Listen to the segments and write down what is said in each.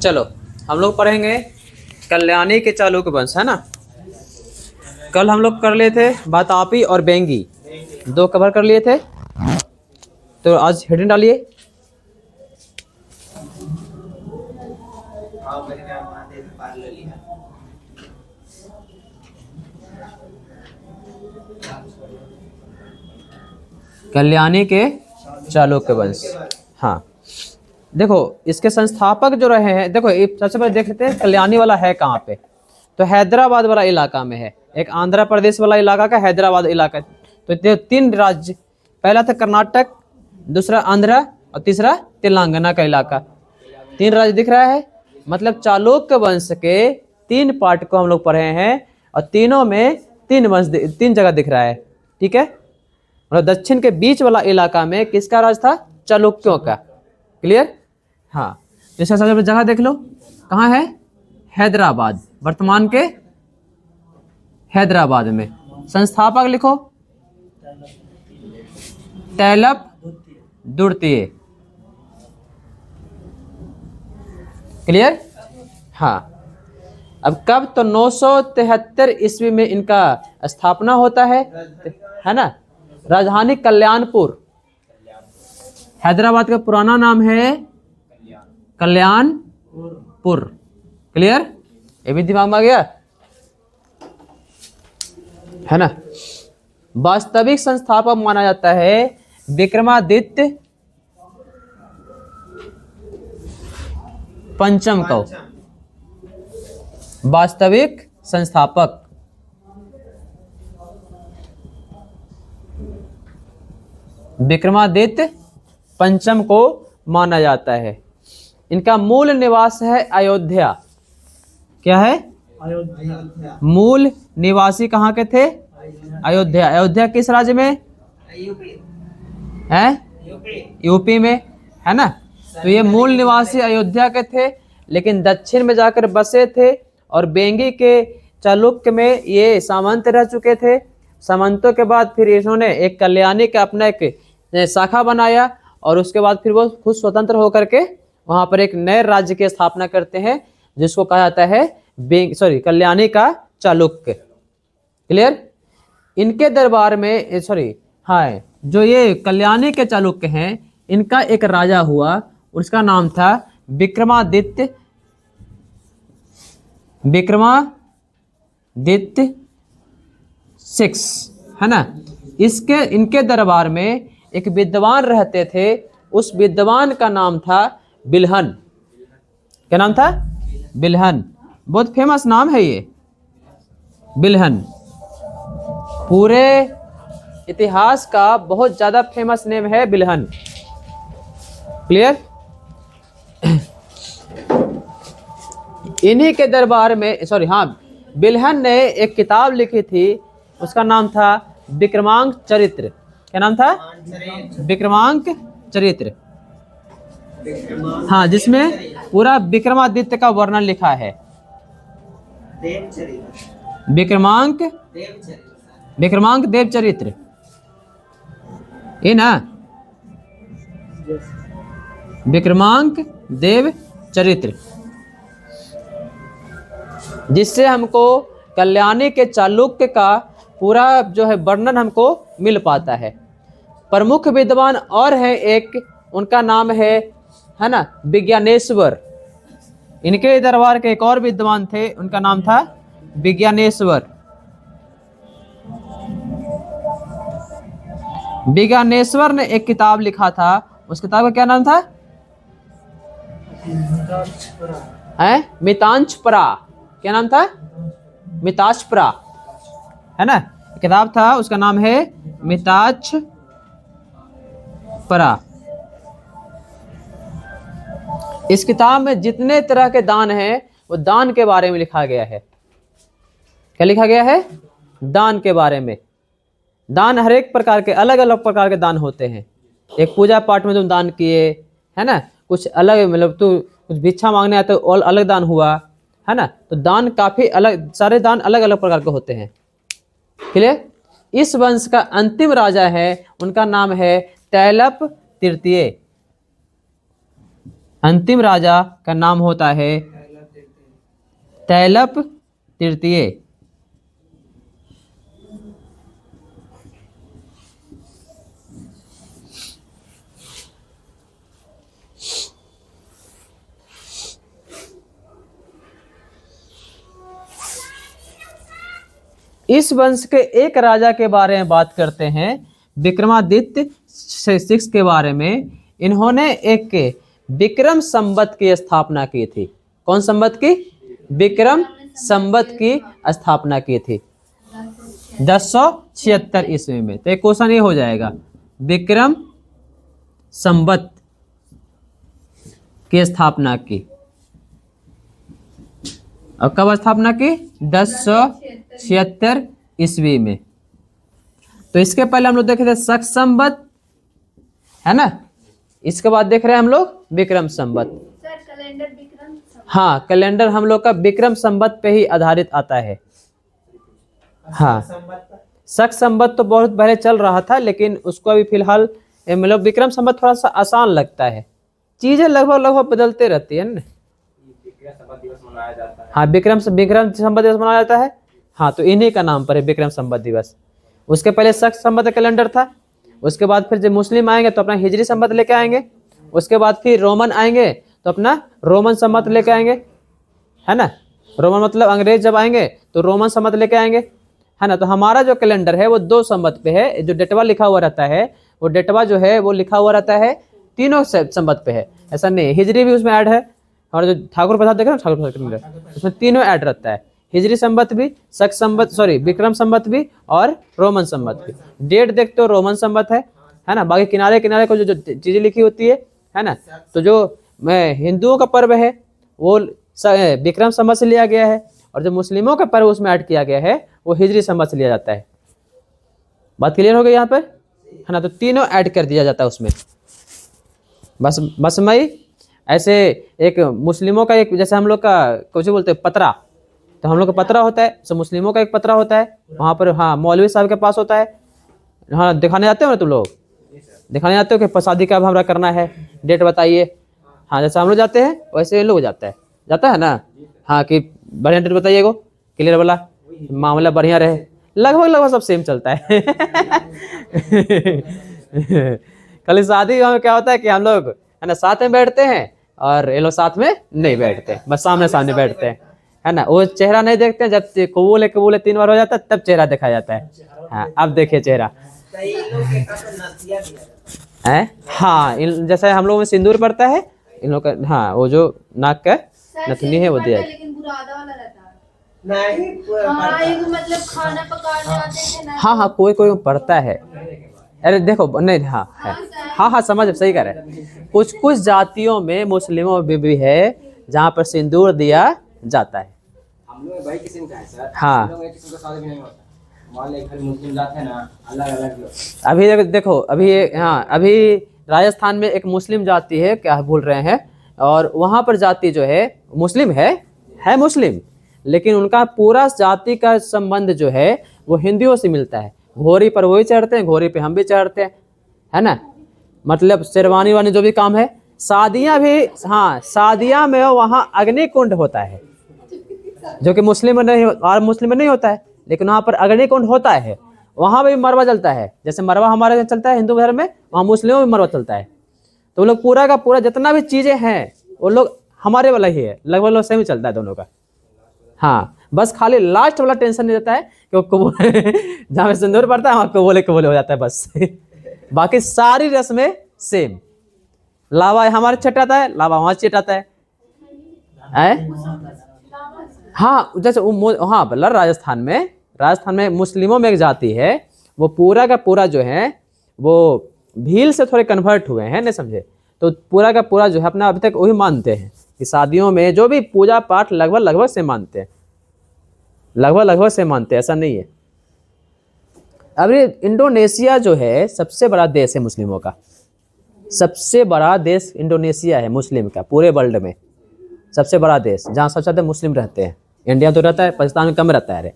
चलो हम लोग पढ़ेंगे कल्याणी के चालुक्य वंश, है ना। कल हम लोग कर लिए थे वातापी और बेंगी, दो कवर कर लिए थे। तो आज हेडिंग डालिए। कल्याणी के चालुक्य वंश। हाँ देखो, इसके संस्थापक जो रहे हैं, देखो सबसे पहले देख लेते हैं कल्याणी वाला है कहाँ पे। तो हैदराबाद वाला इलाका में है, एक आंध्र प्रदेश वाला इलाका का हैदराबाद इलाका। तो तीन राज्य, पहला था कर्नाटक, दूसरा आंध्र और तीसरा तेलंगाना का इलाका। तीन राज्य दिख रहा है, मतलब चालुक्य वंश के तीन पार्ट को हम लोग पढ़े हैं और तीनों में तीन जगह दिख रहा है। ठीक है, मतलब दक्षिण के बीच वाला इलाका में किसका राज था? चालुक्यों का। क्लियर? हाँ, इसका सबसे पहले जगह देख लो, कहाँ है? हैदराबाद, वर्तमान के हैदराबाद में। संस्थापक लिखो तैलप द्वितीय। क्लियर? हाँ, अब कब? तो 973 ईस्वी में इनका स्थापना होता है ना। राजधानी कल्याणपुर, हैदराबाद का पुराना नाम है कल्याणपुर। क्लियर? ये भी दिमाग में आ गया, है ना। वास्तविक संस्थापक माना जाता है विक्रमादित्य पंचम को। वास्तविक संस्थापक विक्रमादित्य पंचम को माना जाता है। इनका मूल निवास है अयोध्या। क्या है? अयोध्या। मूल निवासी कहाँ के थे? अयोध्या। अयोध्या किस राज्य में है? यूपी में, है ना। तो ये मूल निवासी अयोध्या के थे, लेकिन दक्षिण में जाकर बसे थे और बेंगी के चालुक्य में ये सामंत रह चुके थे। सामंतों के बाद फिर इन्होंने एक कल्याणी का अपना एक शाखा बनाया और उसके बाद फिर वो खुद स्वतंत्र होकर के वहां पर एक नए राज्य की स्थापना करते हैं, जिसको कहा जाता है कल्याणी का चालुक्य। क्लियर? इनके दरबार में जो ये कल्याणी के चालुक्य हैं, इनका एक राजा हुआ, उसका नाम था विक्रमादित्य 6, है ना। इनके दरबार में एक विद्वान रहते थे, उस विद्वान का नाम था बिल्हन। क्या नाम था? बिल्हन। बहुत फेमस नाम है ये, बिल्हन। पूरे इतिहास का बहुत ज्यादा फेमस नेम है बिल्हन। क्लियर? इन्हीं के दरबार में बिल्हन ने एक किताब लिखी थी, उसका नाम था विक्रमांक चरित्र। क्या नाम था? विक्रमांक चरित्र। हाँ, जिसमें पूरा विक्रमादित्य का वर्णन लिखा है। विक्रमांक देव चरित्र, ये ना, विक्रमांक देव चरित्र, जिससे हमको कल्याणी के चालुक्य का पूरा जो है वर्णन हमको मिल पाता है। प्रमुख विद्वान और है एक, उनका नाम है ना विज्ञानेश्वर। इनके दरबार के एक और विद्वान थे, उनका नाम था विज्ञानेश्वर। विज्ञानेश्वर ने एक किताब लिखा था, उस किताब का क्या नाम था? मितांशपरा। क्या नाम था? मितांशपरा, है ना। किताब था, उसका नाम है मितांशपरा। इस किताब में जितने तरह के दान हैं, वो दान के बारे में लिखा गया है। क्या लिखा गया है? दान के बारे में। दान हर एक प्रकार के, अलग अलग प्रकार के दान होते हैं। एक पूजा पाठ में तुम दान किए, है ना, कुछ अलग, मतलब तू कुछ भिक्षा मांगने आते तो अलग दान हुआ, है ना। तो दान काफी अलग, सारे दान अलग अलग प्रकार के होते हैं। क्लियर? इस वंश का अंतिम राजा है, उनका नाम है तैलप तृतीय। अंतिम राजा का नाम होता है तैलप तृतीय। इस वंश के एक राजा के बारे में बात करते हैं, विक्रमादित्य 6 के बारे में। इन्होंने एक विक्रम संवत की स्थापना की थी। कौन संवत की? विक्रम संवत की स्थापना की थी 1076 ईस्वी में। तो एक क्वेश्चन ये हो जाएगा, विक्रम संवत की स्थापना की, और कब स्थापना की? 1076 ईस्वी में। तो इसके पहले हम लोग देखे थे शक संवत, है ना। इसके बाद देख रहे हैं हम लोग विक्रम संवत। Sir calendar Vikram Samvat. हाँ, कैलेंडर हम लोग का विक्रम संवत पे ही आधारित आता है। हाँ, शक संवत तो बहुत पहले चल रहा था, लेकिन उसको अभी फिलहाल मतलब विक्रम संवत थोड़ा सा आसान लगता है। चीजें लगभग लगभग बदलते रहती है ना। हाँ, विक्रम संवत दिवस मनाया जाता है। हाँ, तो इन्हीं का नाम पर है विक्रम संवत दिवस। उसके पहले शक संवत कैलेंडर था। उसके बाद फिर जब मुस्लिम आएंगे तो अपना हिजरी संवत लेके आएंगे। उसके बाद फिर रोमन आएंगे तो अपना रोमन संवत लेके आएंगे, है ना। रोमन मतलब अंग्रेज जब आएंगे तो रोमन संवत लेके आएंगे, है ना। तो हमारा जो कैलेंडर है वो 2 संवत पे है। जो डेटवा लिखा हुआ रहता है, वो डेटवा जो है वो लिखा हुआ रहता है 3 संवत पे है। ऐसा नहीं, हिजरी भी उसमें ऐड है। और जो ठाकुर प्रसाद देख रहे हैं, ठाकुर प्रसाद कैलेंडर, उसमें तीनों ऐड रहता है। हिजरी संवत भी, शक संवत, सॉरी विक्रम संवत भी, और रोमन संवत भी। डेट देखते हो रोमन संवत है ना। बाकी किनारे किनारे को जो चीजें लिखी होती है ना। तो जो हिंदुओं का पर्व है वो विक्रम संवत से लिया गया है, और जो मुस्लिमों का पर्व उसमें ऐड किया गया है वो हिजरी संवत से लिया जाता है। बात क्लियर हो गई यहाँ पर, है ना। तो तीनों ऐड कर दिया जाता है उसमें। बस मई ऐसे एक मुस्लिमों का एक, जैसे हम लोग का कुछ बोलते हैं पतरा, तो हम लोग का पतरा होता है, तो मुस्लिमों का एक पतरा होता है वहाँ पर। हाँ, मौलवी साहब के पास होता है। हाँ, दिखाने जाते हो ना तुम लोग, दिखाने जाते हो कि शादी कब हमारा करना है, डेट बताइए। हाँ, जैसे हम लोग जाते हैं वैसे ये लोग जाता है ना। हाँ, कि बढ़िया डेट बताइए गो, क्लियर वाला, मामला बढ़िया रहे। लगभग सब सेम चलता है। खाली शादी में क्या होता है कि हम लोग, है ना, साथ में बैठते हैं और ये लोग साथ में नहीं बैठते, बस सामने सामने बैठते हैं, है ना। वो चेहरा नहीं देखते हैं। जब कबूले 3 बार हो जाता है तब चेहरा देखा जाता है। हाँ, अब देखिए चेहरा है। हाँ, जैसे हम लोग में सिंदूर पड़ता है, इन लोग का, हाँ, वो जो नाक का नथनी है वो दिया, लेकिन बुरादा वाला रहता है। नहीं, हाँ, एक मतलब खाना पकाने आते थे ना। हाँ, कोई पड़ता है। अरे देखो, नहीं, हाँ, समझ, सही कह रहे हैं। कुछ जातियों में, मुस्लिमों में भी है जहाँ पर सिंदूर दिया जाता है। हम लोग भाई किस्म का है सर। हाँ, हम लोग एक किस्म का शादी भी नहीं होता। मान ले खाली मुस्लिम जात है ना, अलग। अभी देखो, अभी राजस्थान में एक मुस्लिम जाति है, क्या भूल रहे हैं, और वहाँ पर जाति जो है मुस्लिम है मुस्लिम, लेकिन उनका पूरा जाति का संबंध जो है वो हिंदुओं से मिलता है। घोड़ी पर वही चढ़ते हैं, घोड़ी पे हम भी चढ़ते हैं, है ना। मतलब शेरवानी वानी जो भी काम है। शादियाँ भी, हाँ, शादियाँ में वहाँ अग्निकुंड होता है, जो कि मुस्लिम में नहीं होता है, लेकिन वहाँ पर अग्निकुंड होता है। वहाँ भी मरवा जलता है। जैसे मरवा हमारे यहाँ चलता है हिंदू धर्म में, वहाँ मुस्लिमों में मरवा चलता है। तो वो लोग पूरा का पूरा जितना भी चीज़ें हैं वो लोग हमारे वाला ही है, लगभग लोग सेम ही चलता है दोनों का। हाँ, बस खाली लास्ट वाला टेंशन नहीं रहता है कि वो कबूले जहाँ पे सिंदूर पड़ता है वहाँ कबूले हो जाता है बस। बाकी सारी रस्में सेम। लावा हमारे चटाता है, लावा वहाँ चटाता है। हाँ, जैसे हाँ, बल्लर राजस्थान में मुस्लिमों में एक जाति है, वो पूरा का पूरा जो है वो भील से थोड़े कन्वर्ट हुए हैं, नहीं समझे। तो पूरा का पूरा जो है अपना अभी तक वही मानते हैं कि शादियों में जो भी पूजा पाठ लगभग से मानते हैं, लगभग से मानते हैं, ऐसा नहीं है। अब ये इंडोनेशिया जो है सबसे बड़ा देश है मुस्लिमों का, सबसे बड़ा देश इंडोनेशिया है मुस्लिम का, पूरे वर्ल्ड में सबसे बड़ा देश जहाँ सबसे ज़्यादा मुस्लिम रहते हैं। इंडिया तो रहता है, पाकिस्तान में कम रहता है। अरे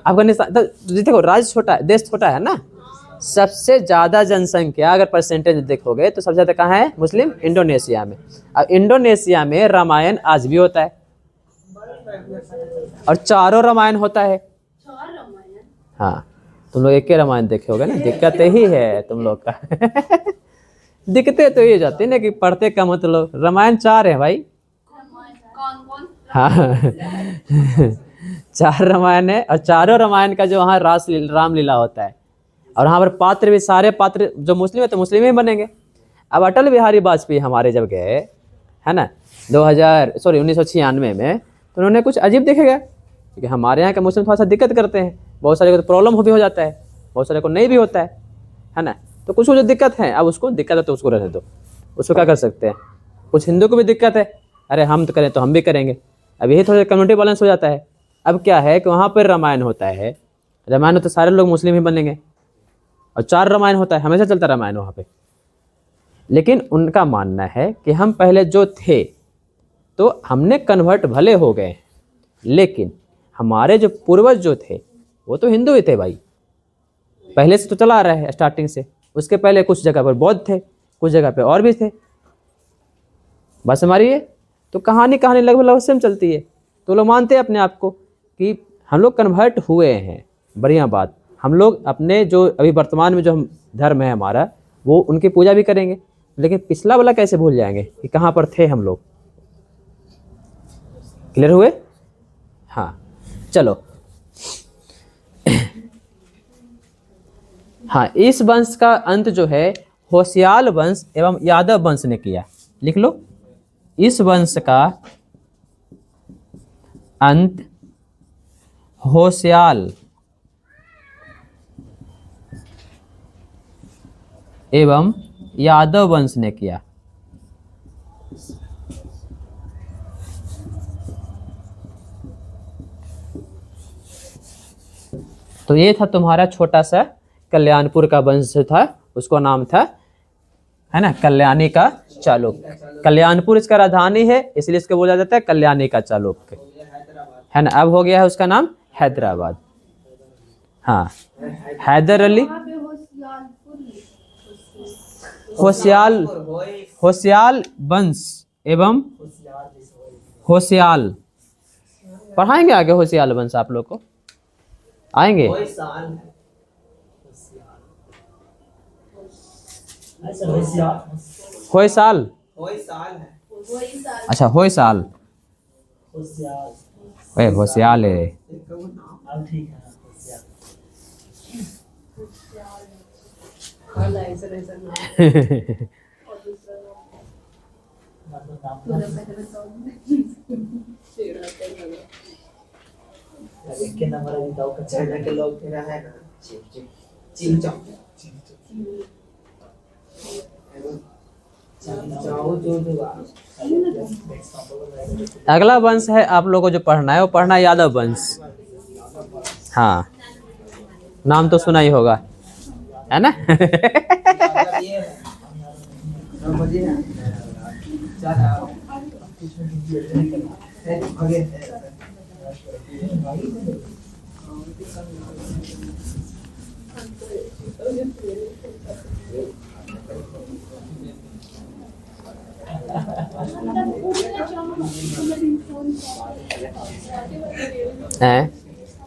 अफगानिस्तान तो देखो राज्य छोटा है, देश छोटा है ना, सबसे ज़्यादा जनसंख्या अगर परसेंटेज देखोगे तो सबसे ज़्यादा कहाँ है मुस्लिम? इंडोनेशिया में। अब इंडोनेशिया में रामायण आज भी होता है और चारों रामायण होता है। चार रामायण। हाँ, तुम लोग एक ही रामायण देखे होगे ना, दिक्कत यही है तुम लोग का। दिक्कतें तो ये जाती है ना कि पढ़ते कम हो तो लोग। रामायण 4 है भाई। कौन कौन? हाँ। 4 रामायण है और चारों रामायण का जो वहाँ रामलीला होता है और वहाँ पर पात्र भी सारे पात्र जो मुस्लिम है तो मुस्लिम ही बनेंगे। अब अटल बिहारी वाजपेयी हमारे जब गए है ना 1996 में, तो उन्होंने कुछ अजीब देखेगा क्योंकि हमारे यहाँ के मुस्लिम थोड़ा सा दिक्कत करते हैं, बहुत सारे को तो प्रॉब्लम भी हो जाता है, बहुत सारे को नहीं भी होता है ना। तो कुछ जो दिक्कत है, अब उसको दिक्कत है तो उसको रहने दो, उसको क्या कर सकते हैं। कुछ हिंदू को भी दिक्कत है, अरे हम तो करें तो हम भी करेंगे। अब यही थोड़ा कम्युनिटी बैलेंस हो जाता है। अब क्या है कि वहाँ पर रामायण होता है, रामायण तो सारे लोग मुस्लिम ही बनेंगे और 4 रामायण होता है, हमेशा चलता रामायण वहाँ पे। लेकिन उनका मानना है कि हम पहले जो थे तो हमने कन्वर्ट भले हो गए, लेकिन हमारे जो पूर्वज जो थे वो तो हिंदू ही थे भाई, पहले से तो चला आ रहा है स्टार्टिंग से। उसके पहले कुछ जगह पर बौद्ध थे, कुछ जगह पे और भी थे। बस हमारी ये तो कहानी लगभग सेम चलती है। तो लोग मानते हैं अपने आप को कि हम लोग कन्वर्ट हुए हैं, बढ़िया बात। हम लोग अपने जो अभी वर्तमान में जो हम धर्म है हमारा, वो उनकी पूजा भी करेंगे, लेकिन पिछला वाला कैसे भूल जाएंगे कि कहाँ पर थे हम लोग। क्लियर हुए? हाँ चलो। हाँ, इस वंश का अंत जो है होशियाल वंश एवं यादव वंश ने किया। लिख लो, इस वंश का अंत होशियाल एवं यादव वंश ने किया। तो ये था तुम्हारा छोटा सा कल्याणपुर का वंश था, उसको नाम था है ना कल्याणी का चालुक्य। कल्याणपुर इसका राजधानी है, इसलिए इसको बोला जाता है कल्याणी का चालुक्य, है ना। अब हो गया है उसका नाम हैदराबाद। हाँ, हैदर अली होशियाल वंश एवं होशियाल। पढ़ाएंगे आगे होशियाल वंश आप लोग को, आएंगे। होयसाल, अच्छा होयसाल, होशियाल है। अगला वंश है आप लोगों को जो पढ़ना है, वो पढ़ना है यादव वंश। हाँ, नाम तो सुना ही होगा, है ना। हैं,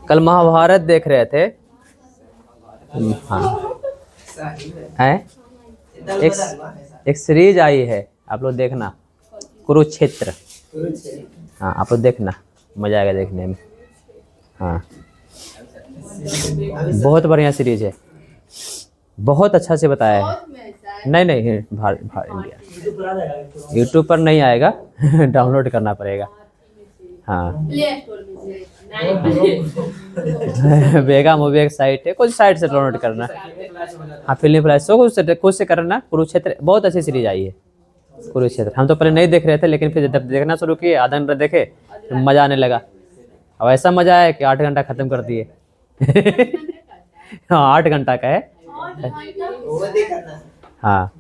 कल महाभारत देख रहे थे। हाँ, हैं, एक सीरीज आई है, आप लोग देखना, कुरुक्षेत्र। हाँ, आप लोग देखना, मजा आएगा देखने में। हाँ, बहुत बढ़िया सीरीज है, बहुत अच्छा से बताया है। नहीं इंडिया यूट्यूब पर नहीं आएगा, डाउनलोड करना पड़ेगा। हाँ, बेगा मूवी एक साइट है, कुछ साइट से डाउनलोड करना। हाँ, फिल्म फ्लैश खुद से करना। कुरुक्षेत्र बहुत अच्छी सीरीज आई है, कुरुक्षेत्र। हम तो पहले नहीं देख रहे थे, लेकिन फिर जब देखना शुरू किए, आधा घंटा देखे तो मज़ा आने लगा। अब ऐसा मज़ा है कि 8 घंटा ख़त्म कर दिए। हाँ, 8 घंटा का है। हाँ,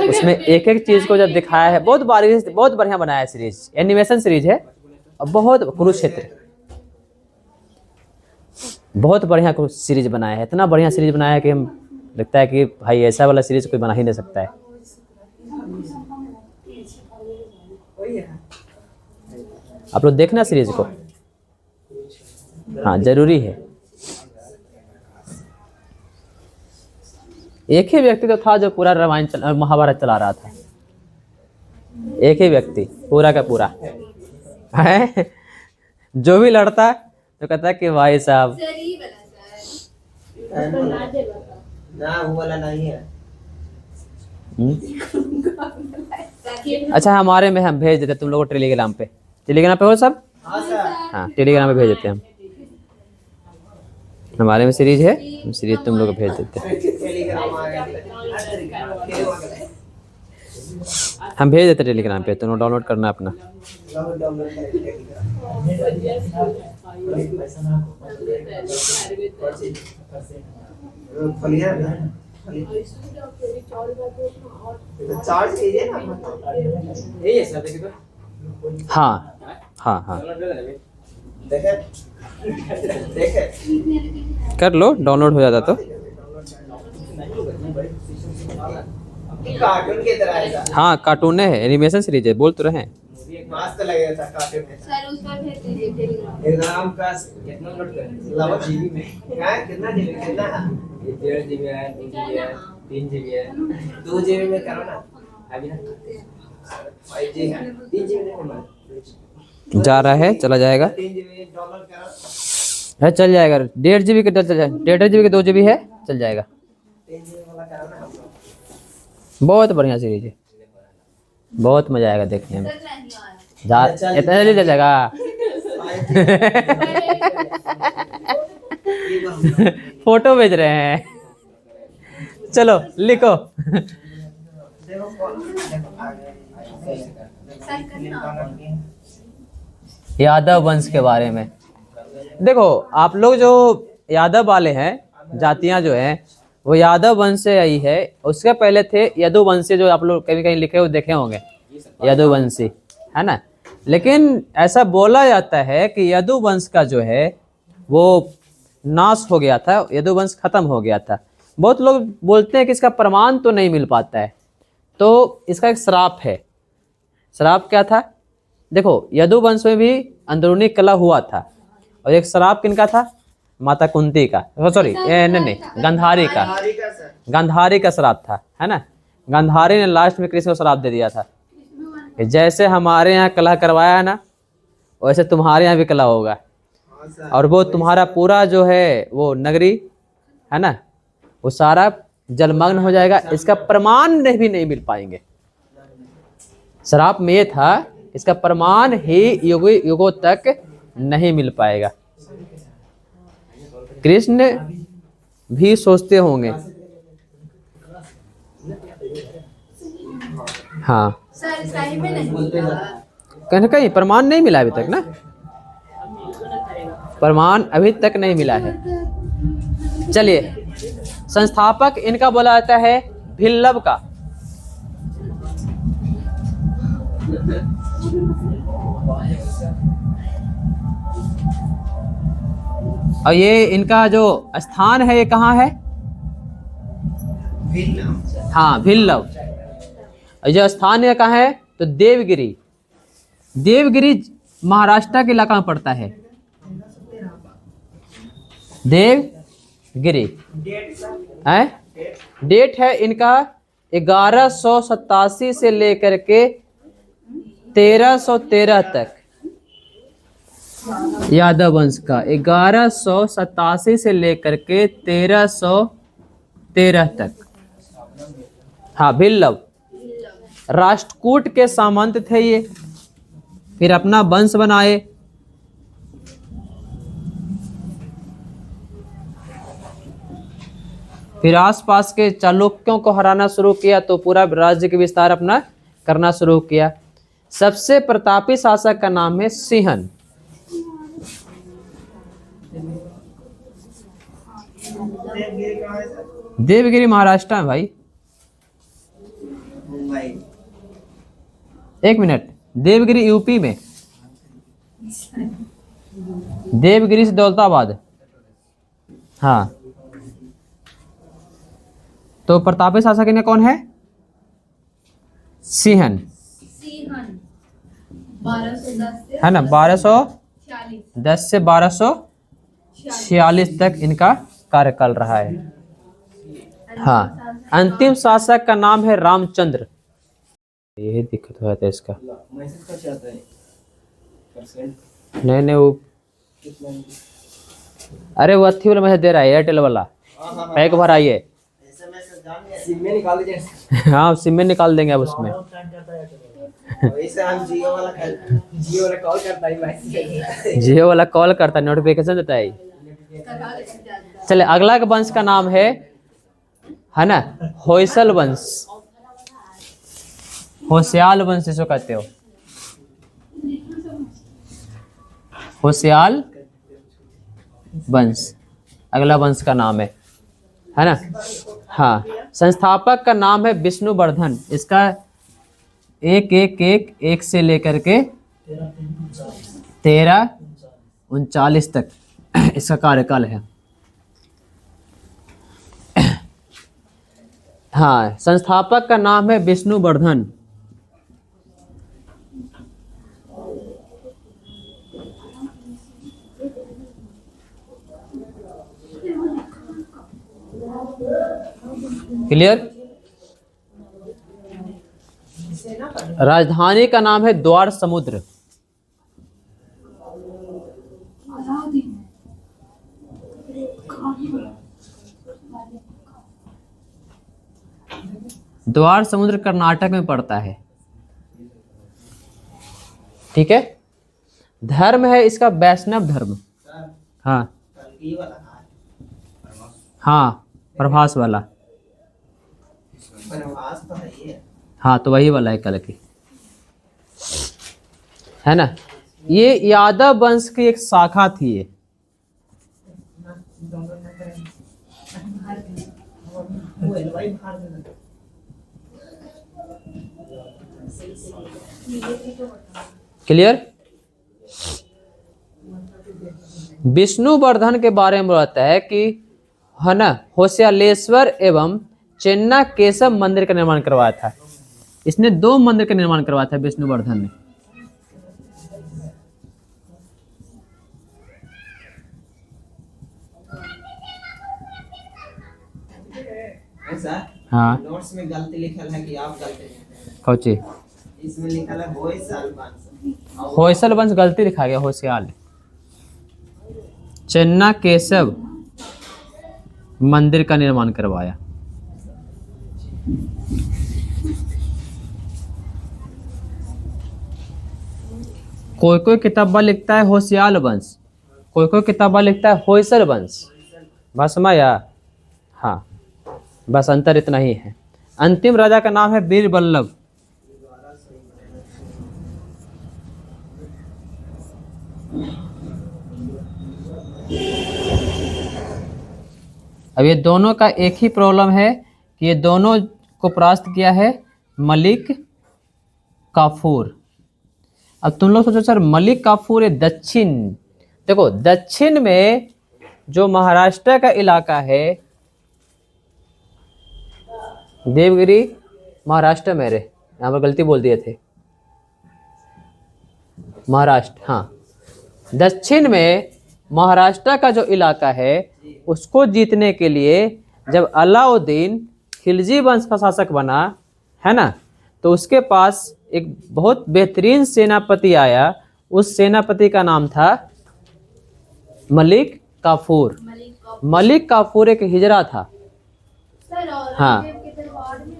उसमें एक एक चीज़ को जब दिखाया है, बहुत बारीक, बहुत बढ़िया बनाया है सीरीज, एनिमेशन सीरीज है और बहुत। कुरुक्षेत्र बहुत बढ़िया सीरीज बनाया है, इतना बढ़िया सीरीज बनाया है कि हम लगता है कि भाई ऐसा वाला सीरीज कोई बना ही नहीं सकता है। आप लोग देखना सीरीज को, हाँ जरूरी है। एक ही व्यक्ति तो था जो पूरा रामायण महाभारत चला रहा था, एक ही व्यक्ति पूरा का पूरा है। जो भी लड़ता तो कहता है कि भाई साहब ना वो वाला नहीं है। अच्छा हमारे में हम भेज देते तुम लोगों को टेलीग्राम पे, टेलीग्राम पे हो सब? हाँ सर। हाँ टेलीग्राम पे भेज देते हम, हमारे में सीरीज है, हम सीरीज तुम लोग को भेज देते हैं। टेलीग्राम आ गया। हम भेज देते टेलीग्राम पे, तुम डाउनलोड करना अपना। डाउनलोड खोलिए ना, चार्ज कीजिए ना। यही है सर, देखिए तो। हाँ हाँ हाँ देखे देखे कर लो, डाउनलोड हो जाता तो। कार्टून की तरह है सर। हाँ कार्टून है, एनिमेशन सीरीज है, बोल तो रहे हैं। मस्त लगेगा सर कार्टून में। सर उस पर भेज दीजिए टेलीग्राम। एकदम का कितना लोड करें? लवा जीबी में क्या है? कितना जीबी कितना है? 1.5 जीबी है, 2 जीबी है, 3 जीबी है। 2 जीबी में करो ना अभी ना। 5 जीबी है, 3 जीबी नहीं होगा। जा रहा है, चला जाएगा, 3 जीबी डाउनलोड करो। है चल जाएगा। 1.5 GB के चल जाएगा, 1.5 GB के 2 GB है, चल जाएगा। 3 जीबी वाला करो ना आप लोग। बहुत बढ़िया सीरीज है, बहुत मजा आएगा देखने में। सर नहीं आया। जा इतना जल्दी चल जाएगा। फोटो भेज रहे हैं, चलो लिखो। देखो कौन देखो आ गया। यादव वंश के बारे में देखो, आप लोग जो यादव वाले हैं, जातियां जो हैं वो यादव वंश से आई है। उसके पहले थे यदुवंशी, जो आप लोग कहीं कहीं लिखे हुए देखे होंगे, यदुवंशी है ना। लेकिन ऐसा बोला जाता है कि यदुवंश का जो है वो नाश हो गया था, यदुवंश खत्म हो गया था। बहुत लोग बोलते हैं कि इसका प्रमाण तो नहीं मिल पाता है, तो इसका एक श्राप है। श्राप क्या था? देखो यदुवंश में भी अंदरूनी कला हुआ था, और एक श्राप किनका था? माता कुंती का, सॉरी नहीं गांधारी का। हरी का सर। गांधारी का श्राप था, है ना। गांधारी ने लास्ट में कृष्ण को श्राप दे दिया था कि जैसे हमारे यहाँ कला करवाया है ना, वैसे तुम्हारे यहाँ भी कला होगा, हाँ सर। और वो तुम्हारा पूरा जो है वो नगरी है ना, वो सारा जलमग्न हो जाएगा। इसका प्रमाण भी नहीं मिल पाएंगे। श्राप में ये था, इसका प्रमाण ही युगों युगों तक नहीं मिल पाएगा। कृष्ण भी सोचते होंगे, हाँ सर सही में नहीं मिला। कहीं कहीं प्रमाण नहीं मिला अभी तक ना, प्रमाण अभी तक नहीं मिला है। चलिए, संस्थापक इनका बोला जाता है भिल्लव का। और ये इनका जो स्थान है ये कहाँ है? हाँ भिल्लव। और जो स्थान है कहाँ है? तो देवगिरी। देवगिरी महाराष्ट्र के इलाका में पड़ता है। देवगिरी है, डेट है इनका 1187 से लेकर के 1313 तक। यादव वंश का 1187 से लेकर के 1313 तक। हाँ भिल्लव राष्ट्रकूट के सामंत थे ये, फिर अपना वंश बनाए। फिर आसपास के चालुक्यों को हराना शुरू किया, तो पूरा राज्य के विस्तार अपना करना शुरू किया। सबसे प्रतापी शासक का नाम है सिंहन। देवगिरी कहाँ है सर? देवगिरी महाराष्ट्र में भाई। मुंबई। एक मिनट, देवगिरी यूपी में, देवगिरी से दौलताबाद। हाँ, तो प्रतापी शासक इन्हें कौन है? सिंहन, सीहन 1210 से है ना। 1210 से 1246 तक इनका कार्यकाल रहा है। हाँ, अंतिम शासक का नाम है रामचंद्र। यही दिक्कत हुआ था इसका। मैसेज का क्या आता है परसेंट नहीं वो, कितना? अरे वो अच्छी वाला मैसेज दे रहा है, एयरटेल वाला। पैक भराइए। सिम में निकाल दीजिए। हाँ, सिम में निकाल देंगे अब उसमें। वैसे हम जियो वाला कॉल करता है मैसेज। जियो वाला कॉल करता है, नोटिफिकेशन देता है। चले, अगला का वंश का नाम है ना, होयसल वंश। होशियाल वंश जिसको कहते हो, होशियाल वंश अगला वंश का नाम है ना। हाँ, संस्थापक का नाम है विष्णुवर्धन। इसका 1 से लेकर के 1339 तक इसका कार्यकाल है। हाँ, संस्थापक का नाम है विष्णुवर्धन। क्लियर? राजधानी का नाम है द्वार समुद्र। द्वार समुद्र कर्नाटक में पड़ता है। ठीक है। धर्म है इसका वैष्णव धर्म। हाँ हाँ, प्रभास वाला। हाँ, तो वही वाला है कल की, है ना। ये यादव वंश की एक शाखा थी ये। क्लियर? विष्णुवर्धन के बारे में बताता है कि, है ना, होशियालेश्वर एवं चेन्ना केशव मंदिर का निर्माण करवाया था। इसने 2 मंदिर का निर्माण करवाया था विष्णुवर्धन ने। हाँ, नोट्स में गलती लिखल है कि आप गलती लिखे हैं? कौची? इसमें लिखल है होयसल वंश। होयसल वंश गलती लिखा गया, होशियाल। चेन्ना केशव मंदिर का निर्माण करवाया। कोई कोई किताबा लिखता है होशियाल वंश, कोई कोई किताबा लिखता है होयसल वंश। बस समझा? हाँ, बस अंतर इतना ही है। अंतिम राजा का नाम है वीरबल्लभ। अब ये दोनों का एक ही प्रॉब्लम है कि ये दोनों को परास्त किया है मलिक काफूर। अब तुम लोग सोचो सर, मलिक काफूर है दक्षिण। देखो, दक्षिण में जो महाराष्ट्र का इलाका है, देवगिरी महाराष्ट्र में रे, यहाँ पर गलती बोल दिए थे, महाराष्ट्र। हाँ, दक्षिण में महाराष्ट्र का जो इलाका है उसको जीतने के लिए जब अलाउद्दीन खिलजी वंश का शासक बना, है ना, तो उसके पास एक बहुत बेहतरीन सेनापति आया। उस सेनापति का नाम था मलिक काफूर। मलिक काफूर एक हिजरा था। हाँ,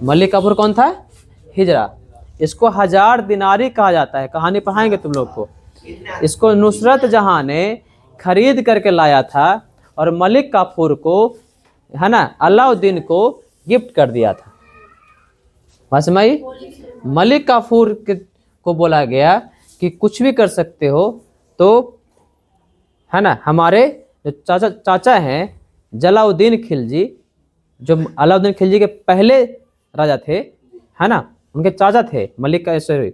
मलिक काफूर कौन था? हिजरा। इसको 1000 दिनारी कहा जाता है। कहानी पढ़ाएंगे तुम लोग को। इसको नुसरत जहां ने खरीद करके लाया था और मलिक काफूर को, है ना, अलाउद्दीन को गिफ्ट कर दिया था। भाई, मलिक काफूर को बोला गया कि कुछ भी कर सकते हो, तो, है ना, हमारे जो चाचा हैं जलाउद्दीन खिलजी, जो अलाउद्दीन खिलजी के पहले राजा थे, है ना, उनके चाचा थे मलिक का, सॉरी,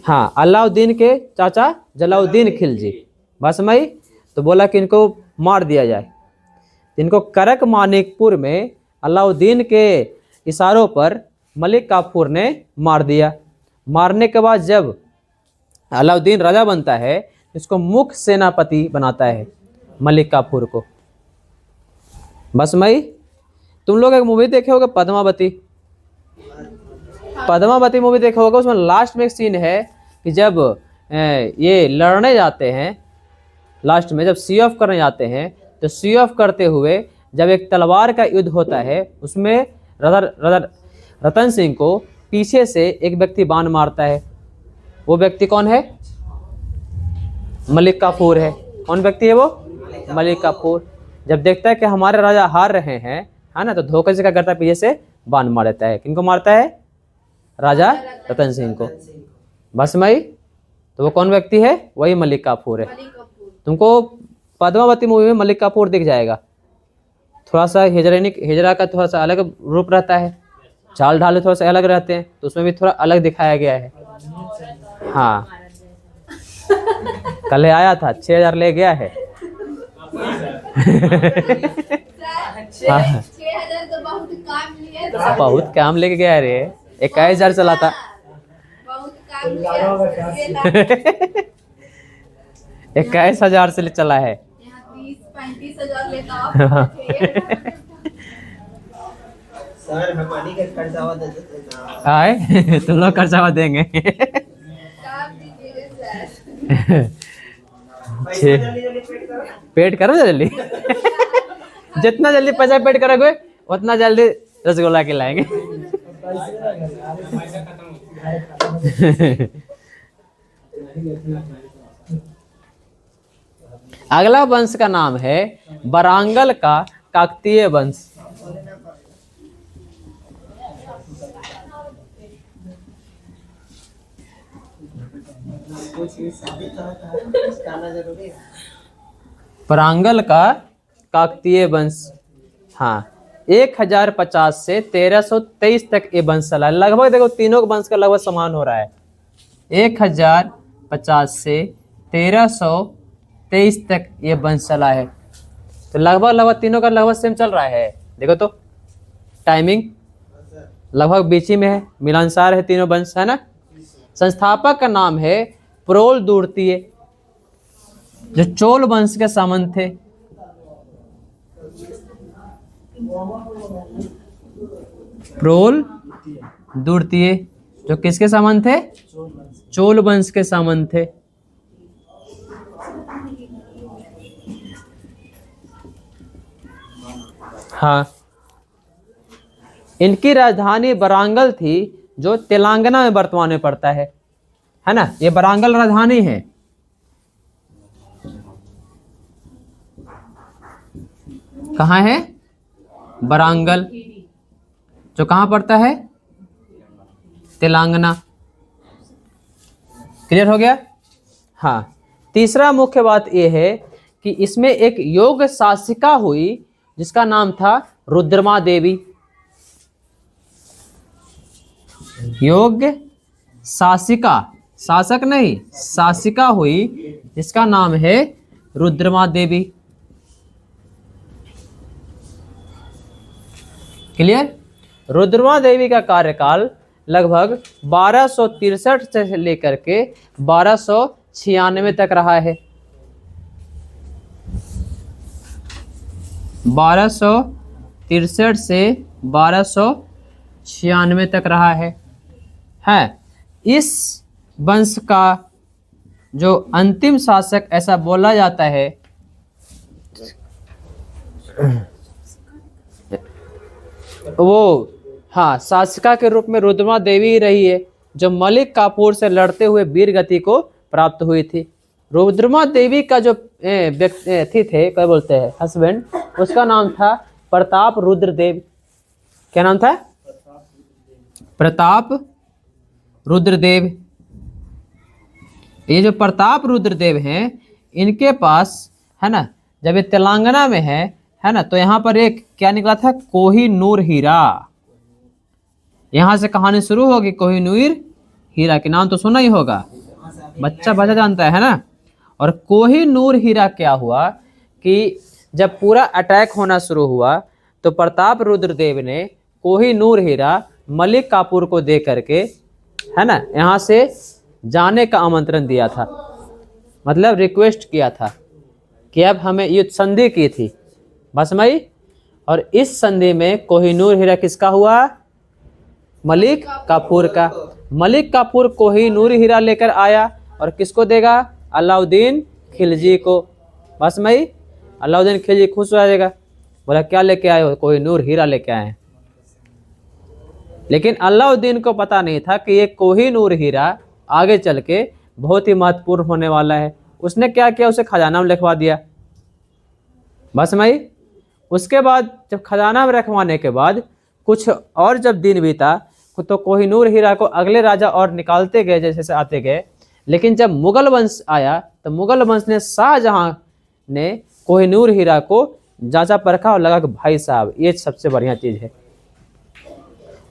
हाँ, अलाउद्दीन के चाचा जलाउद्दीन खिलजी। बस भाई, तो बोला कि इनको मार दिया जाए। इनको करक मानिकपुर में अलाउद्दीन के इशारों पर मलिक काफूर ने मार दिया। मारने के बाद जब अलाउद्दीन राजा बनता है, इसको मुख्य सेनापति बनाता है मलिक काफूर को। बस मई, तुम लोग एक मूवी देखे होगे पद्मावती, पद्मावती मूवी देखे होगा। उसमें लास्ट में एक सीन है कि जब ये लड़ने जाते हैं, लास्ट में जब सी ऑफ करने जाते हैं, तो सी ऑफ करते हुए जब एक तलवार का युद्ध होता है, उसमें रतन सिंह को पीछे से एक व्यक्ति बाण मारता है। वो व्यक्ति कौन है? मलिक काफूर है। कौन व्यक्ति है वो? मलिक काफूर। जब देखता है कि हमारे राजा हार रहे हैं, है ना, तो धोखे से क्या करता है, पीछे से बाण मार देता है। किनको मारता है? राजा रतन सिंह को। बस मई, तो वो कौन व्यक्ति है? वही मलिक काफूर है। तुमको पद्मावती मूवी में मलिक काफूर दिख जाएगा। थोड़ा सा हिजरा का थोड़ा सा अलग रूप रहता है, चाल ढाल थोड़ा सा अलग रहते हैं, तो उसमें भी थोड़ा अलग दिखाया गया है। हाँ, कल आया था, 6000 ले गया है। 6000 तो बहुत काम लिया, बहुत काम लेके गया रे। 21,000 चला था। बहुत काम लिया। 21,000 से चला है। यहाँ 30-35 हजार लेता सर भगवानी का खर्चावा दे देते ना। आए तुम लोग खर्चावा देंगे। काम दीजिएगा सर। पैसा जल्दी जल्दी पेड करो। पेट करो जल्दी। जितना जल्दी पैसा पेट करोगे उतना जल्दी रसगुल्ला खिलाएंगे। अगला वंश का नाम है बरांगल का काकतीय वंश। बरांगल का काकतीय वंश, हाँ, 1050 से 1323 तक ये वंश चला। लगभग देखो तीनों वंश का लगभग समान हो रहा है। 1050 से 1323 तक ये वंश चला है, तो लगभग तीनों का लगभग सेम चल रहा है। देखो तो टाइमिंग लगभग बीच ही में है, मिलानसार है तीनों वंश, है ना। संस्थापक का नाम है प्रोल दूरतीय, जो चोल वंश के सामंत थे। प्रोल दूरतीय जो किसके सामंत थे? चोल वंश के सामंत थे। हाँ, इनकी राजधानी बरांगल थी, जो तेलंगाना में वर्तमान में पड़ता है ना। ये बरांगल राजधानी है। कहाँ है? बरांगल, जो कहाँ पड़ता है? तेलंगाना। क्लियर हो गया? हाँ। तीसरा मुख्य बात यह है कि इसमें एक योग शासिका हुई जिसका नाम था रुद्रमा देवी। योग शासिका, शासक नहीं, शासिका हुई जिसका नाम है रुद्रमा देवी। क्लियर? रुद्रमा देवी का कार्यकाल लगभग 1263 से लेकर के 1296 तक रहा है। 1263 से 1296 तक रहा है। इस वंश का जो अंतिम शासक ऐसा बोला जाता है, वो हाँ शासिका के रूप में रुद्रमा देवी रही है, जो मलिक काफूर से लड़ते हुए वीर गति को प्राप्त हुई थी। रुद्रमा देवी का जो व्यक्ति थे, क्या बोलते हैं, हस्बैंड, उसका नाम था प्रताप रुद्रदेव। क्या नाम था? प्रताप रुद्रदेव। ये जो प्रताप रुद्रदेव हैं, इनके पास, है ना, जब ये तेलंगाना में है ना, तो यहाँ पर एक क्या निकला था? कोहिनूर हीरा। यहाँ से कहानी शुरू होगी। कोहिनूर हीरा के नाम तो सुना ही होगा, बच्चा जानता है ना। और कोहिनूर हीरा क्या हुआ कि जब पूरा अटैक होना शुरू हुआ तो प्रताप रुद्र देव ने कोहिनूर हीरा मलिक काफूर को दे करके, है ना, यहाँ से जाने का आमंत्रण दिया था, मतलब रिक्वेस्ट किया था कि अब हमें युद्ध संधि की थी बसमई। और इस संधि में कोहिनूर हीरा किसका हुआ? मलिक काफूर का। मलिक काफूर कोहिनूर हीरा लेकर आया और किसको देगा? अलाउद्दीन खिलजी को। बसमई, अलाउद्दीन खिलजी खुश हो जाएगा, बोला क्या लेके आए हो? कोहिनूर हीरा लेके आए हैं। लेकिन अलाउद्दीन को पता नहीं था कि ये कोहिनूर हीरा आगे चल के बहुत ही महत्वपूर्ण होने वाला है। उसने क्या किया? उसे खजाना में लिखवा दिया। बसमई, उसके बाद जब खजाना में रखवाने के बाद कुछ और जब दिन बीता तो कोहिनूर हीरा को अगले राजा और निकालते गए, जैसे जैसे आते गए। लेकिन जब मुगल वंश आया तो मुगल वंश ने, शाहजहां ने कोहिनूर हीरा को जांचा परखा और लगा कि भाई साहब ये सबसे बढ़िया चीज है।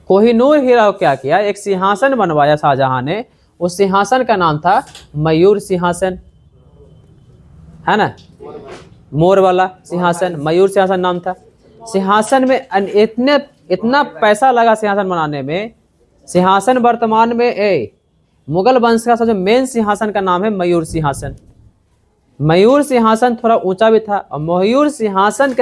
कोहिनूर हीरा को क्या किया? एक सिंहासन बनवाया शाहजहां ने। उस सिंहासन का नाम था मयूर सिंहासन, है ना, मोर वाला सिंहासन, मयूर सिंहासन नाम था। सिंहासन में इतना पैसा लगा सिंहासन बनाने में। सिंहासन वर्तमान में मुगल वंश का सबसे मेन सिंहासन का नाम है मयूर सिंहासन। मयूर सिंहासन थोड़ा ऊंचा भी था और मयूर सिंहासन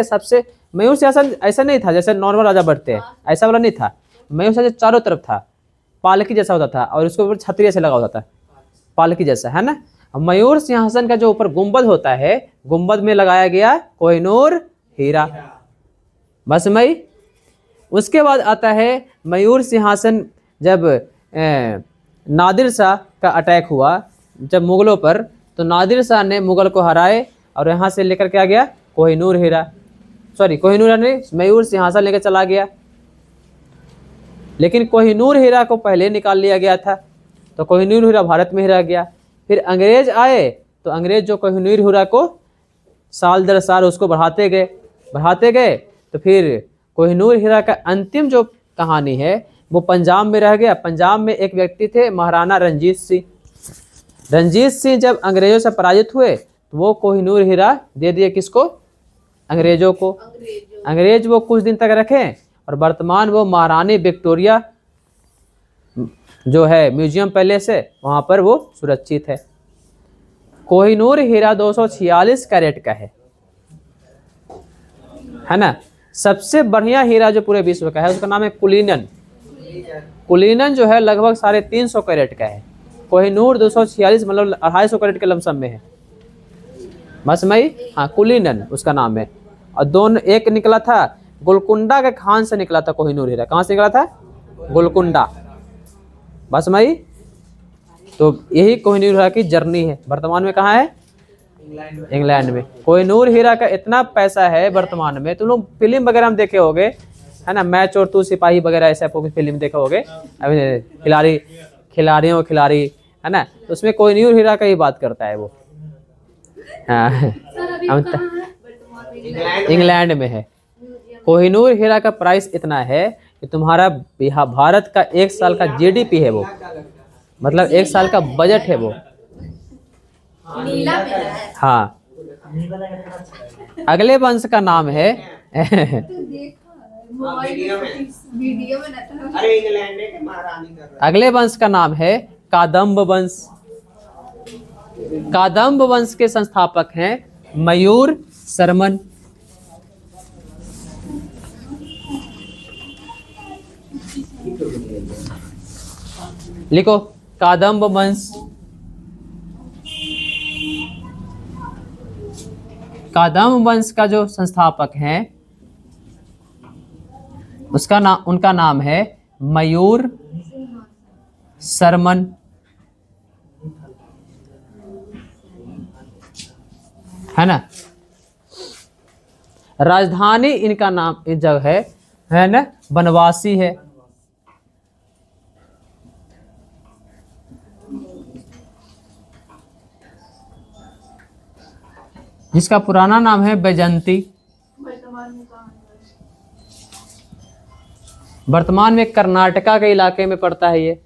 ऐसा नहीं था जैसे नॉर्मल राजा बैठते हैं, ऐसा वाला नहीं था। मयूर सिंहासन चारों तरफ था, पालकी जैसा होता था और उसके ऊपर छतरी से लगा होता था, पालकी जैसा, है ना। मयूर सिंहासन का जो ऊपर गुंबद होता है, गुंबद में लगाया गया कोहिनूर हीरा। बसमई, उसके बाद आता है मयूर सिंहासन। जब नादिर शाह का अटैक हुआ जब मुगलों पर, तो नादिर शाह ने मुगल को हराए और यहाँ से लेकर के आ गया कोहिनूर हीरा, कोहिनूर ने मयूर सिंहासन लेकर चला गया। लेकिन कोहिनूर हीरा को पहले निकाल लिया गया था, तो कोहिनूर हीरा भारत में ही रह गया। फिर अंग्रेज आए तो अंग्रेज जो कोहिनूर हीरा को साल दर साल उसको बढ़ाते गए, तो फिर कोहिनूर हीरा का अंतिम जो कहानी है वो पंजाब में रह गया। पंजाब में एक व्यक्ति थे महाराणा रंजीत सिंह। रंजीत सिंह जब अंग्रेजों से पराजित हुए तो वो कोहिनूर हीरा दे दिए किसको? अंग्रेजों को। अंग्रेज वो कुछ दिन तक रखे और वर्तमान वो महारानी विक्टोरिया जो है म्यूजियम पैलेस है, वहाँ पर वो सुरक्षित है। कोहिनूर हीरा 246 कैरेट का है ना। सबसे बढ़िया हीरा जो पूरे विश्व का है उसका नाम है कुलीनन। कुलीनन जो है लगभग 350 कैरेट का है। कोहिनूर 246 मतलब 250 कैरेट के लमसम में है। बसमई, हाँ, कुलीनन उसका नाम है। और दोनों, एक निकला था गोलकुंडा के खान से निकला था कोहिनूर हीरा। कहाँ से निकला था? गोलकुंडा। बसमई, तो यही कोहिनूर हीरा की जर्नी है। वर्तमान में कहाँ है? इंग्लैंड में। कोहिनूर हीरा का इतना पैसा है वर्तमान में, तुम लोग फिल्म वगैरह में देखे होगे, है ना, मैच और तू सिपाही वगैरह ऐसे फिल्म देखे होगे, अभी खिलाड़ियों खिलाड़ी, है ना, तो उसमें कोहिनूर हीरा का ही बात करता है वो। हाँ, इंग्लैंड में है। कोहिनूर हीरा का प्राइस इतना है कि तुम्हारा भारत का 1 साल का जीडीपी है वो, मतलब 1 साल का बजट है वो। हाँ, अगले वंश का नाम है अगले वंश का नाम है कादम्ब वंश। कादम्ब वंश के संस्थापक हैं मयूर शर्मन। लिखो कादम्ब वंश। कादम्ब वंश का जो संस्थापक हैं उनका नाम है मयूर शर्मन। है ना। राजधानी इनका नाम इस जगह है ना बनवासी है। जिसका पुराना नाम है बैजंती। वर्तमान में कर्नाटका के इलाके में पड़ता है ये।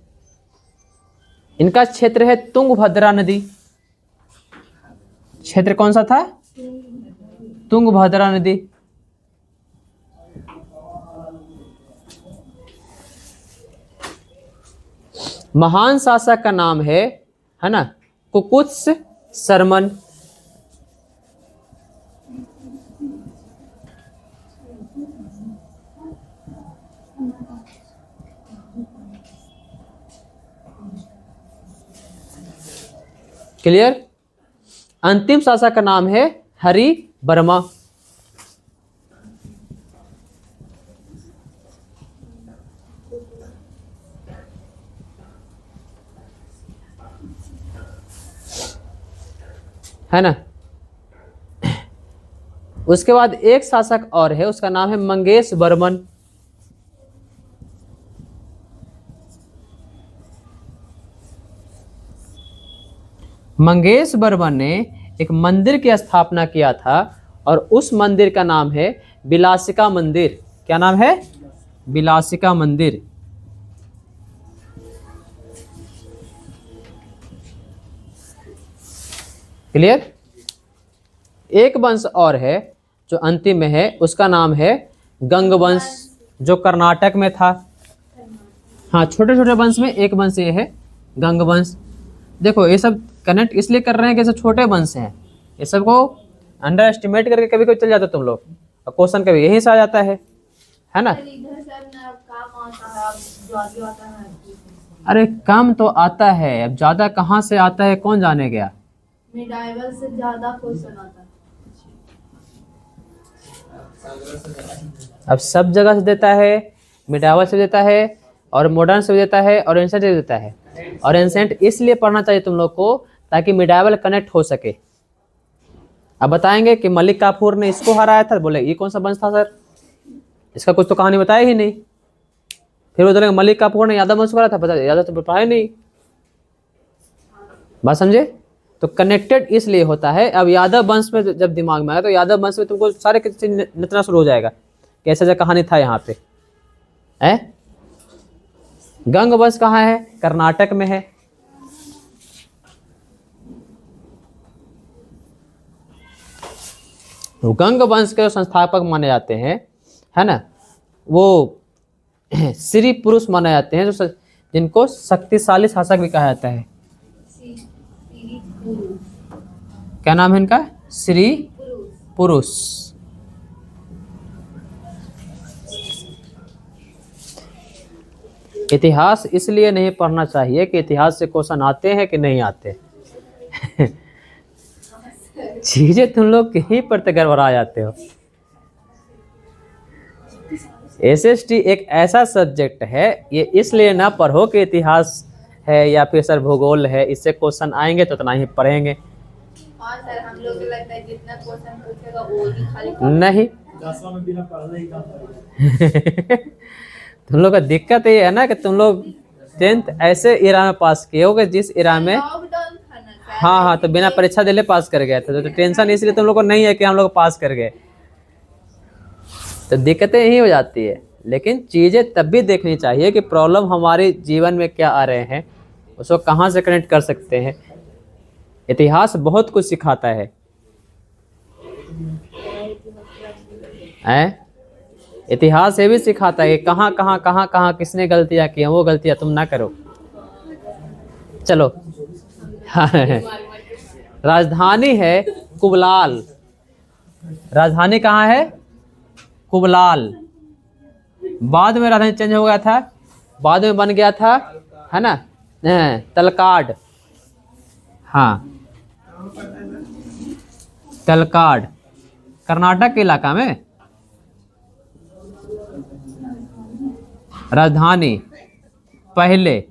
इनका क्षेत्र है तुंगभद्रा नदी। क्षेत्र कौन सा था? तुंगभद्रा नदी, महान शासक का नाम है ना, कुकुत्स शर्मन। क्लियर। अंतिम शासक का नाम है हरि वर्मा। है ना। उसके बाद एक शासक और है, उसका नाम है मंगेश वर्मन। मंगेश वर्मन ने एक मंदिर की स्थापना किया था और उस मंदिर का नाम है विलासिका मंदिर। क्या नाम है? विलासिका मंदिर। क्लियर। एक वंश और है जो अंतिम में है, उसका नाम है गंग वंश, जो कर्नाटक में था। हाँ, छोटे छोटे वंश में एक वंश ये है गंग वंश। देखो ये सब कनेक्ट इसलिए कर रहे हैं कि सब छोटे वंश हैं, ये सब को अंडर एस्टिमेट करके कभी कभी चल जाता है तुम लोग, और क्वेश्चन कभी यहीं से आ जाता है ना। अरे काम तो आता है, अब ज्यादा कहाँ से आता है कौन जाने गया। मिडाइवल से ज्यादा क्वेश्चन आता है। अब सब जगह से देता है, मिडाइवल से देता है और मॉडर्न से देता है और एंसेंट से देता है। और एंसेंट इसलिए पढ़ना चाहिए तुम लोग को ताकि मिडाइवल कनेक्ट हो सके। अब बताएंगे कि मलिक काफूर ने इसको हराया था, बोले ये कौन सा वंश था सर, इसका कुछ तो कहानी बताया ही नहीं। फिर वो बोलेंगे मलिक काफूर ने यादव वंश को हराया था, बता यादव तो बताया नहीं। बात समझे? तो कनेक्टेड इसलिए होता है। अब यादव वंश में जब दिमाग में आया तो यादव वंश में तुमको सारे चीज नचना शुरू हो जाएगा, कैसे ऐसा कहानी था यहाँ पे है। गंग वंश कहाँ है? कर्नाटक में है। तो गंग वंश के संस्थापक माने जाते हैं, है ना, वो स्त्री पुरुष माने जाते हैं, जो जिनको शक्तिशाली शासक भी कहा जाता है। क्या नाम है इनका? श्री पुरुष। इतिहास इसलिए नहीं पढ़ना चाहिए कि इतिहास से क्वेश्चन आते हैं कि नहीं आते। चीजें तुम लोग कहीं पर तो गड़बड़ा जाते हो। एसएसटी एक ऐसा सब्जेक्ट है, ये इसलिए ना पढ़ो कि इतिहास है या फिर सर भूगोल है, इससे क्वेश्चन आएंगे तो उतना ही पढ़ेंगे। और सर हम लोग को लगता है जितना क्वेश्चन पूछेगा वो ही खाली नहीं। 10वां में बिना पढ़े ही काम करेगा। तुम लोग का दिक्कत ये है ना कि तुम लोग 10th ऐसे इरा में पास किए हो कि जिस इरा में लॉकडाउन था ना सर। हाँ, तो बिना परीक्षा दिले पास कर गए थे। तो टेंशन इसलिए तुम लोग को नहीं है कि हम लोग पास कर गए, तो दिक्कतें यही हो जाती है। लेकिन चीज़ें तब भी देखनी चाहिए कि प्रॉब्लम हमारे जीवन में क्या आ रहे हैं, उसको कहाँ से कनेक्ट कर सकते हैं। इतिहास बहुत कुछ सिखाता है। इतिहास ये भी सिखाता है कि कहाँ किसने गलतियाँ की हैं, वो गलतियाँ तुम ना करो। चलो। राजधानी है कुबलाल। राजधानी कहाँ है? कुबलाल। बाद में राजधानी चेंज हो गया था, बाद में बन गया था, है ना, तलकाड। हाँ, तलकाड कर्नाटक के इलाका में राजधानी पहले,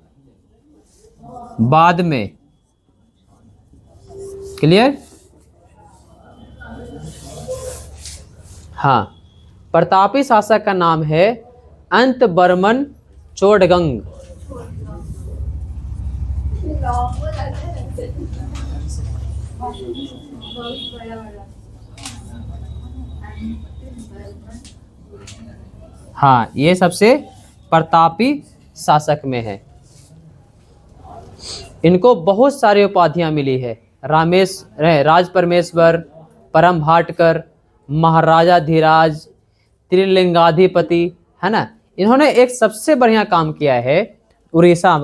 बाद में। क्लियर? हाँ, प्रतापी शासक का नाम है अंत बर्मन चोडगंग। हाँ, ये सबसे प्रतापी शासक में है। इनको बहुत सारी उपाधियां मिली है। राज परमेश्वर, परम भाटकर, महाराजा धीराज, त्रिलिंगाधिपति, है ना। इन्होंने एक सबसे बढ़िया काम किया है उड़ीसा,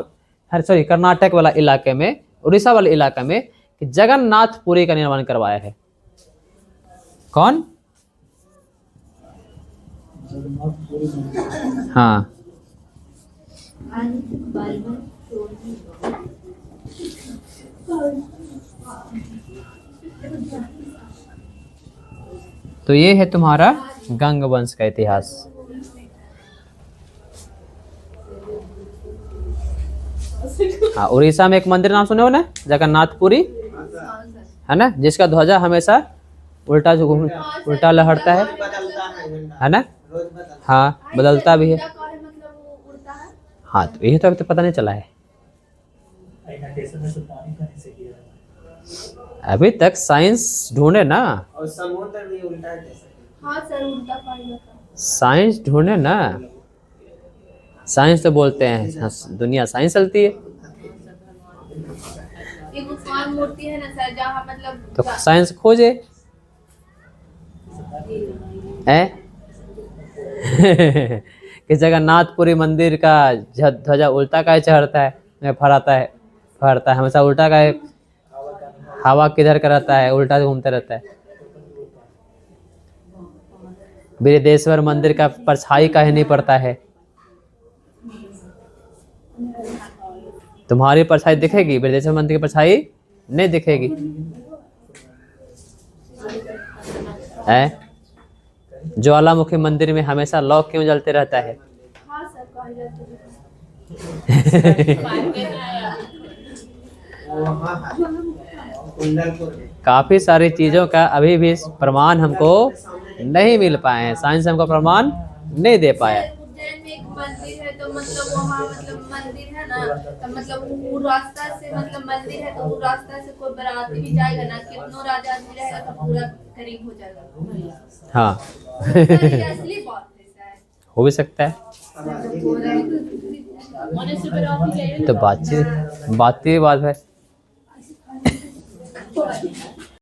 सॉरी कर्नाटक वाला इलाके में, उड़ीसा वाले इलाके में, कि जगन्नाथपुरी का निर्माण करवाया है। कौन? हाँ, तो ये है तुम्हारा गंग वंश का इतिहास। हाँ, उड़ीसा में एक मंदिर नाम सुने हो ना, जगन्नाथपुरी, है ना, जिसका ध्वजा हमेशा उल्टा लहरता है ना। हाँ, बदलता भी है। हाँ, तो यही तो अभी तो पता नहीं चला है, अभी तक साइंस ढूंढे ना, और समुद्र भी उल्टा है जैसे। हाँ सर, उल्टा पानी का। साइंस ढूंढे ना, साइंस तो बोलते हैं दुनिया साइंस चलती है, एक उस्मान मूर्ति है ना सर, जहाँ मतलब तो साइंस खोजे है। कि जगन्नाथपुरी मंदिर का ध्वजा उल्टा का चढ़ता है, फहराता है हमेशा उल्टा का है, हवा किधर का रहता है, उल्टा घूमता रहता है। बृहदेश्वर मंदिर का परछाई काहे नहीं पड़ता है? तुम्हारी परछाई दिखेगी, बृहदेश्वर मंदिर की परछाई नहीं दिखेगी है। ज्वालामुखी मंदिर में हमेशा लौ क्यों जलते रहता है? हाँ सर, कहा जाता है। काफी सारी चीजों का अभी भी प्रमाण हमको नहीं मिल पाए हैं, साइंस हमको प्रमाण नहीं दे पाया। उज्जैन में एक मंदिर है, तो मतलब वहाँ मतलब मंदिर है ना, तो मतलब वो रास्ता से मतलब मंदिर है, तो वो रास्ता से कोई बाराती भी जाएगा ना, कितनों राजा भी रहेगा तो पूरा करीब हो जाएगा। हाँ असली बात है शायद, हो भी सकता है, तो बात है।